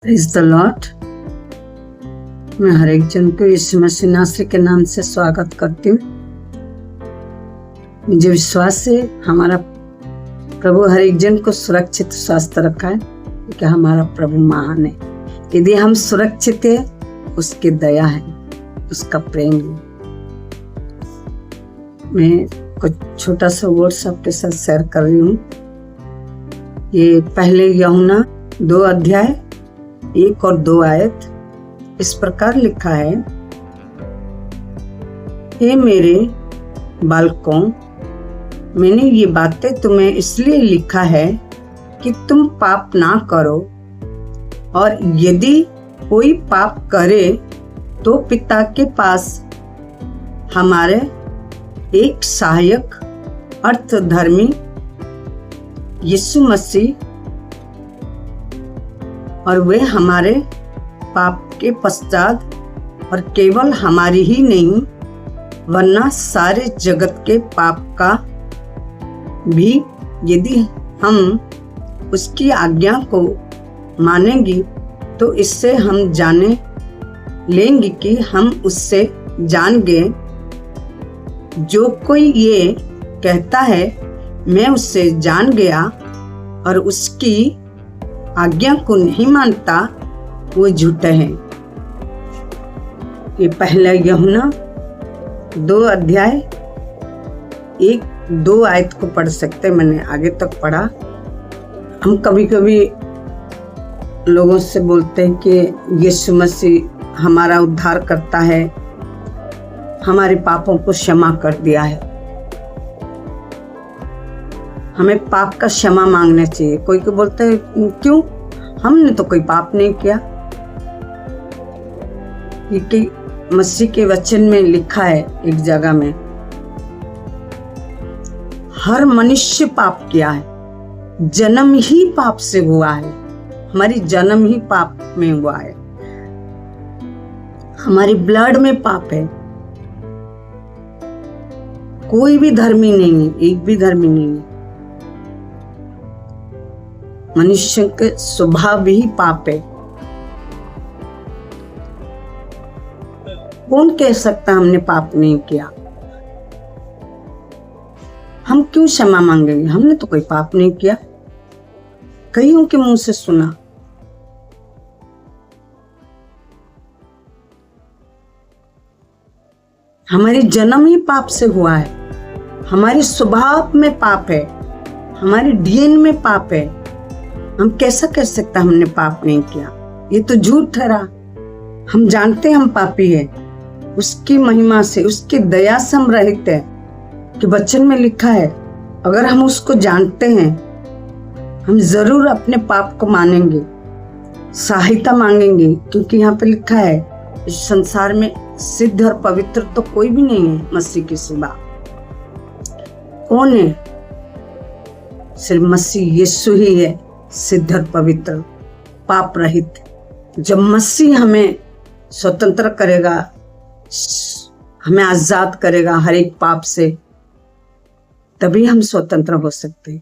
Praise the Lord. मैं हर एक जन को यीशु मसीह नासरी के नाम से स्वागत करती हूँ। मुझे विश्वास है हमारा प्रभु हर एक जन को सुरक्षित स्वस्थ रखा है, क्योंकि हमारा प्रभु महान है। यदि हम सुरक्षित है, उसकी दया है, उसका प्रेम है। मैं कुछ छोटा सा वर्ड्स आपके साथ शेयर कर रही हूँ। ये पहले यूहन्ना 2 अध्याय 1 और 2 आयत इस प्रकार लिखा है। हे मेरे बालकों, मैंने ये बातें तुम्हें इसलिए लिखा है कि तुम पाप ना करो, और यदि कोई पाप करे तो पिता के पास हमारे एक सहायक अर्थधर्मी यीशु मसीह, और वे हमारे पाप के पश्चात और केवल हमारी ही नहीं वरना सारे जगत के पाप का भी, यदि हम उसकी आज्ञा को मानेंगे तो इससे हम जाने लेंगे कि हम उससे जान गए। जो कोई ये कहता है मैं उससे जान गया और उसकी आज्ञा को नहीं मानता, वो झूठा है। ये पहला यूहन्ना 2 अध्याय 1-2 आयत को पढ़ सकते, मैंने आगे तक पढ़ा। हम कभी कभी लोगों से बोलते हैं कि यीशु मसीह हमारा उद्धार करता है, हमारे पापों को क्षमा कर दिया है। हमें पाप का क्षमा मांगना चाहिए। कोई को बोलते है क्यों, हमने तो कोई पाप नहीं किया। ये मसीह के वचन में लिखा है एक जगह में, हर मनुष्य पाप किया है, जन्म ही पाप से हुआ है। हमारी जन्म ही पाप में हुआ है, हमारी ब्लड में पाप है। कोई भी धर्मी नहीं है, एक भी धर्मी नहीं है। मनुष्य के स्वभाव भी पाप है। कौन कह सकता हमने पाप नहीं किया? हम क्यों क्षमा मांगेंगे? हमने तो कोई पाप नहीं किया। कईयों के मुंह से सुना। हमारी जन्म ही पाप से हुआ है, हमारे स्वभाव में पाप है, हमारे डीएनए में पाप है। हम कैसा कह सकते हमने पाप नहीं किया? ये तो झूठ ठहरा। हम जानते हम पापी है, उसकी महिमा से, उसकी दया से हम रहित है। कि वचन में लिखा है अगर हम उसको जानते हैं, हम जरूर अपने पाप को मानेंगे, सहायता मांगेंगे। क्योंकि यहाँ पे लिखा है इस संसार में सिद्ध और पवित्र तो कोई भी नहीं है मसीह के सिवा। कौन है? सिर्फ मसीह यीशु ही है सिद्ध और पवित्र, पाप रहित। जब मसीह हमें स्वतंत्र करेगा, हमें आजाद करेगा हर एक पाप से, तभी हम स्वतंत्र हो सकते हैं।